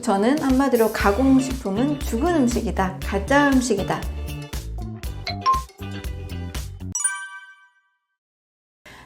저는 한마디로 가공식품은 죽은 음식이다, 가짜 음식이다.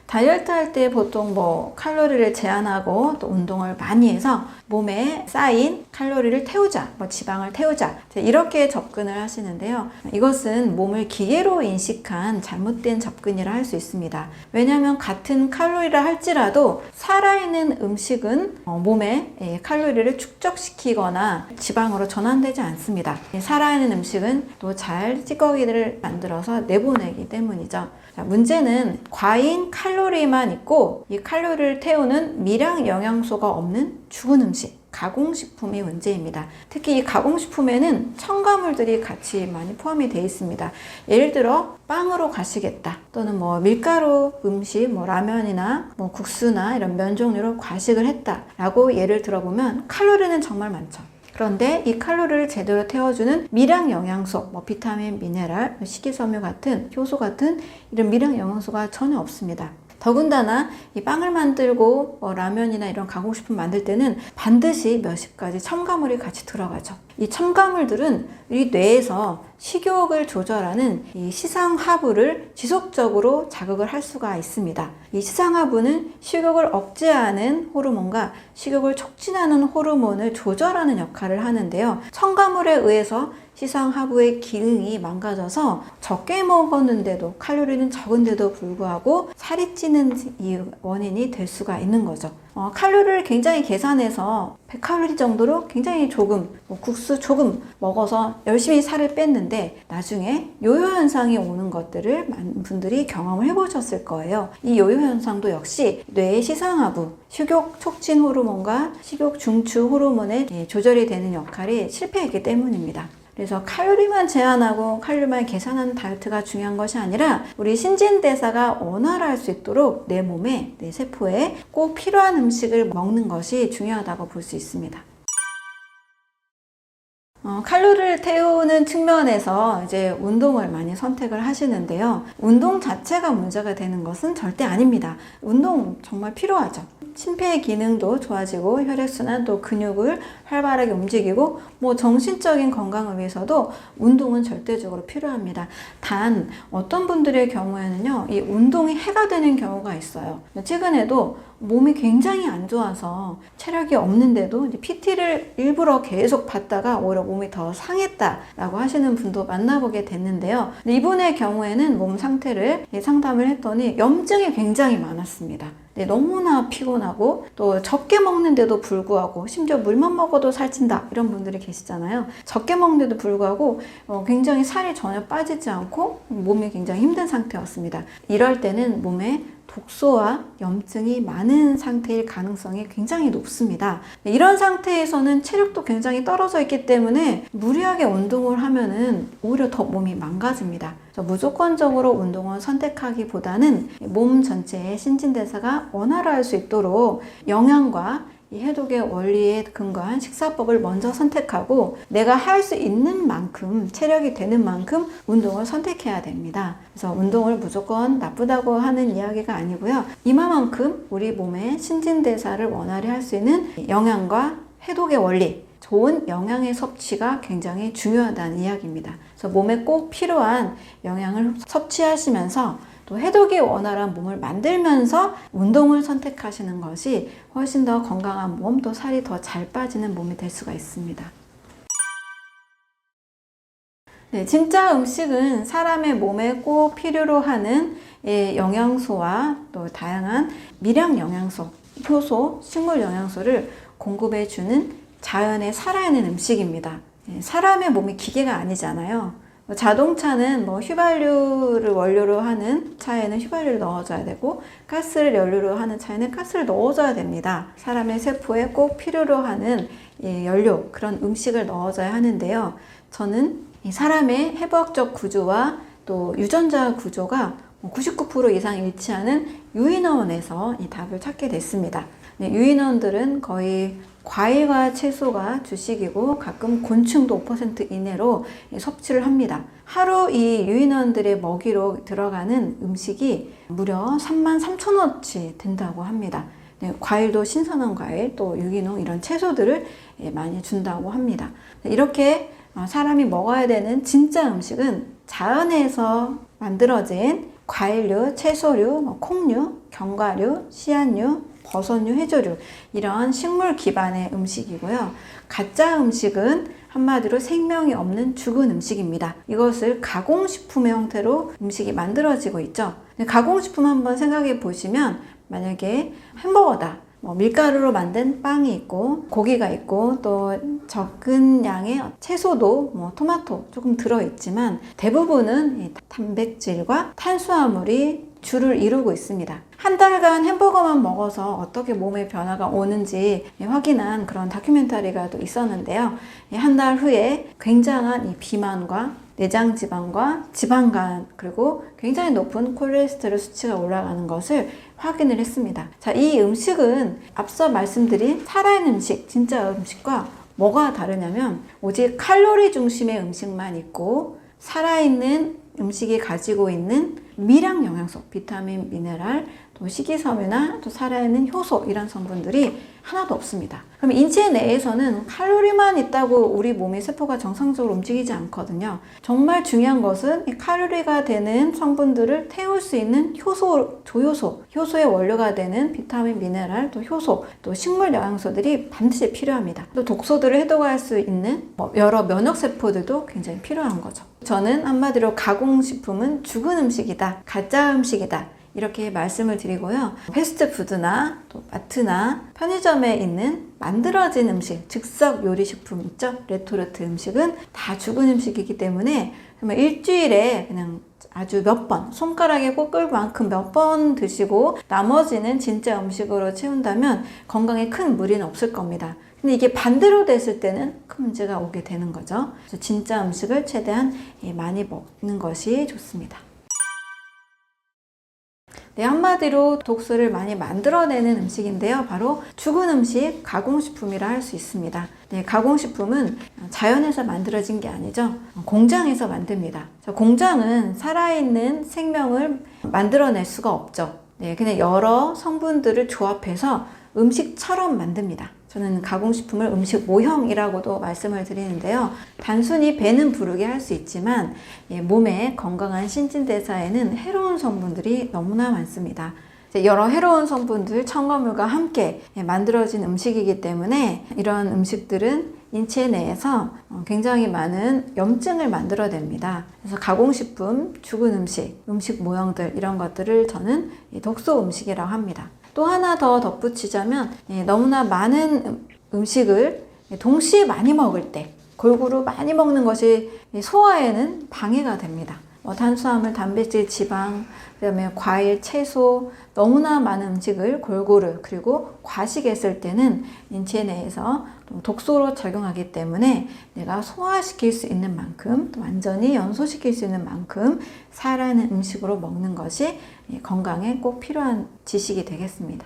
다이어트 할 때 보통 칼로리를 제한하고 또 운동을 많이 해서 몸에 쌓인 칼로리를 태우자, 지방을 태우자, 이렇게 접근을 하시는데요. 이것은 몸을 기계로 인식한 잘못된 접근이라 할 수 있습니다. 왜냐하면 같은 칼로리라 할지라도 살아있는 음식은 몸에 칼로리를 축적시키거나 지방으로 전환되지 않습니다. 살아있는 음식은 또 잘 찌꺼기를 만들어서 내보내기 때문이죠. 자, 문제는 과잉 칼로리만 있고 이 칼로리를 태우는 미량 영양소가 없는 죽은 음식, 가공식품이 문제입니다. 특히 이 가공식품에는 첨가물들이 같이 많이 포함이 되어 있습니다. 예를 들어 빵으로 과식했다, 또는 밀가루 음식, 라면이나 국수나 이런 면 종류로 과식을 했다 라고 예를 들어보면 칼로리는 정말 많죠. 그런데 이 칼로리를 제대로 태워주는 미량 영양소, 비타민, 미네랄, 식이섬유 같은, 효소 같은 이런 미량 영양소가 전혀 없습니다. 더군다나 이 빵을 만들고 라면이나 이런 가공식품 만들 때는 반드시 몇십 가지 첨가물이 같이 들어가죠. 이 첨가물들은 우리 뇌에서 식욕을 조절하는 이 시상하부를 지속적으로 자극을 할 수가 있습니다. 이 시상하부는 식욕을 억제하는 호르몬과 식욕을 촉진하는 호르몬을 조절하는 역할을 하는데요. 첨가물에 의해서 시상하부의 기능이 망가져서 적게 먹었는데도, 칼로리는 적은데도 불구하고 살이 찌는 이 원인이 될 수가 있는 거죠. 칼로리를 굉장히 계산해서 100칼로리 정도로 굉장히 조금, 국수 조금 먹어서 열심히 살을 뺐는데 나중에 요요 현상이 오는 것들을 많은 분들이 경험을 해보셨을 거예요. 이 요요 현상도 역시 뇌의 시상하부, 식욕 촉진 호르몬과 식욕 중추 호르몬의 조절이 되는 역할이 실패했기 때문입니다. 그래서 칼로리만 제한하고 칼로리만 계산하는 다이어트가 중요한 것이 아니라 우리 신진대사가 원활할 수 있도록 내 몸에, 내 세포에 꼭 필요한 음식을 먹는 것이 중요하다고 볼 수 있습니다. 칼로리를 태우는 측면에서 이제 운동을 많이 선택을 하시는데요. 운동 자체가 문제가 되는 것은 절대 아닙니다. 운동 정말 필요하죠. 심폐의 기능도 좋아지고 혈액순환, 또 근육을 활발하게 움직이고 정신적인 건강을 위해서도 운동은 절대적으로 필요합니다. 단 어떤 분들의 경우에는요, 이 운동이 해가 되는 경우가 있어요. 최근에도 몸이 굉장히 안 좋아서 체력이 없는데도 PT를 일부러 계속 받다가 오히려 몸이 더 상했다라고 하시는 분도 만나보게 됐는데요. 이분의 경우에는 몸 상태를 상담을 했더니 염증이 굉장히 많았습니다. 너무나 피곤하고 또 적게 먹는데도 불구하고, 심지어 물만 먹어도 살찐다 이런 분들이 계시잖아요. 적게 먹는데도 불구하고 굉장히 살이 전혀 빠지지 않고 몸이 굉장히 힘든 상태였습니다. 이럴 때는 몸에 독소와 염증이 많은 상태일 가능성이 굉장히 높습니다. 이런 상태에서는 체력도 굉장히 떨어져 있기 때문에 무리하게 운동을 하면은 오히려 더 몸이 망가집니다. 무조건적으로 운동을 선택하기보다는 몸 전체의 신진대사가 원활할 수 있도록 영양과 이 해독의 원리에 근거한 식사법을 먼저 선택하고 내가 할 수 있는 만큼, 체력이 되는 만큼 운동을 선택해야 됩니다. 그래서 운동을 무조건 나쁘다고 하는 이야기가 아니고요. 이만큼 우리 몸의 신진대사를 원활히 할 수 있는 영양과 해독의 원리, 좋은 영양의 섭취가 굉장히 중요하다는 이야기입니다. 그래서 몸에 꼭 필요한 영양을 섭취하시면서 또 해독이 원활한 몸을 만들면서 운동을 선택하시는 것이 훨씬 더 건강한 몸, 또 살이 더 잘 빠지는 몸이 될 수가 있습니다. 네, 진짜 음식은 사람의 몸에 꼭 필요로 하는 영양소와 또 다양한 미량 영양소, 효소, 식물 영양소를 공급해주는 자연의 살아있는 음식입니다. 사람의 몸이 기계가 아니잖아요. 자동차는 휘발유를 원료로 하는 차에는 휘발유를 넣어줘야 되고, 가스를 연료로 하는 차에는 가스를 넣어줘야 됩니다. 사람의 세포에 꼭 필요로 하는 연료, 그런 음식을 넣어줘야 하는데요. 저는 이 사람의 해부학적 구조와 또 유전자 구조가 99% 이상 일치하는 유인원에서 이 답을 찾게 됐습니다. 유인원들은 거의 과일과 채소가 주식이고 가끔 곤충도 5% 이내로 섭취를 합니다. 하루 이 유인원들의 먹이로 들어가는 음식이 무려 33,000원치 된다고 합니다. 과일도 신선한 과일, 또 유기농 이런 채소들을 많이 준다고 합니다. 이렇게 사람이 먹어야 되는 진짜 음식은 자연에서 만들어진 과일류, 채소류, 콩류, 견과류, 씨앗류, 버섯류, 해조류 이런 식물 기반의 음식이고요. 가짜 음식은 한마디로 생명이 없는 죽은 음식입니다. 이것을 가공식품의 형태로 음식이 만들어지고 있죠. 가공식품 한번 생각해 보시면 만약에 햄버거다. 밀가루로 만든 빵이 있고 고기가 있고 또 적은 양의 채소도 토마토 조금 들어있지만 대부분은 단백질과 탄수화물이 주를 이루고 있습니다. 한 달간 햄버거만 먹어서 어떻게 몸에 변화가 오는지 확인한 그런 다큐멘터리가 또 있었는데요. 한 달 후에 굉장한 이 비만과 내장 지방과 지방간 그리고 굉장히 높은 콜레스테롤 수치가 올라가는 것을 확인을 했습니다. 자, 이 음식은 앞서 말씀드린 살아있는 음식, 진짜 음식과 뭐가 다르냐면 오직 칼로리 중심의 음식만 있고 살아있는 음식이 가지고 있는 미량 영양소, 비타민, 미네랄, 또 식이섬유나 또 살아있는 효소 이런 성분들이 하나도 없습니다. 그럼 인체 내에서는 칼로리만 있다고 우리 몸의 세포가 정상적으로 움직이지 않거든요. 정말 중요한 것은 이 칼로리가 되는 성분들을 태울 수 있는 효소, 조효소, 효소의 원료가 되는 비타민, 미네랄, 또 효소, 또 식물 영양소들이 반드시 필요합니다. 또 독소들을 해독할 수 있는 여러 면역 세포들도 굉장히 필요한 거죠. 저는 한마디로 가공식품은 죽은 음식이다, 가짜 음식이다 이렇게 말씀을 드리고요. 패스트푸드나 또 마트나 편의점에 있는 만들어진 음식, 즉석 요리식품 있죠? 레토르트 음식은 다 죽은 음식이기 때문에 정말 일주일에 그냥 아주 몇 번, 손가락에 꼽을 만큼 몇 번 드시고 나머지는 진짜 음식으로 채운다면 건강에 큰 무리는 없을 겁니다. 근데 이게 반대로 됐을 때는 큰 문제가 오게 되는 거죠. 그래서 진짜 음식을 최대한 많이 먹는 것이 좋습니다. 네, 한마디로 독소를 많이 만들어내는 음식인데요. 바로 죽은 음식, 가공식품이라 할 수 있습니다. 네, 가공식품은 자연에서 만들어진 게 아니죠. 공장에서 만듭니다. 공장은 살아있는 생명을 만들어낼 수가 없죠. 네, 그냥 여러 성분들을 조합해서 음식처럼 만듭니다. 저는 가공식품을 음식 모형이라고도 말씀을 드리는데요. 단순히 배는 부르게 할 수 있지만 몸의 건강한 신진대사에는 해로운 성분들이 너무나 많습니다. 여러 해로운 성분들, 첨가물과 함께 만들어진 음식이기 때문에 이런 음식들은 인체 내에서 굉장히 많은 염증을 만들어냅니다. 그래서 가공식품, 죽은 음식, 음식 모형들 이런 것들을 저는 독소 음식이라고 합니다. 또 하나 더 덧붙이자면 너무나 많은 음식을 동시에 많이 먹을 때 골고루 많이 먹는 것이 소화에는 방해가 됩니다. 탄수화물, 단백질, 지방, 그다음에 과일, 채소 너무나 많은 음식을 골고루 그리고 과식했을 때는 인체 내에서 독소로 작용하기 때문에 내가 소화시킬 수 있는 만큼 또 완전히 연소시킬 수 있는 만큼 살아있는 음식으로 먹는 것이 건강에 꼭 필요한 지식이 되겠습니다.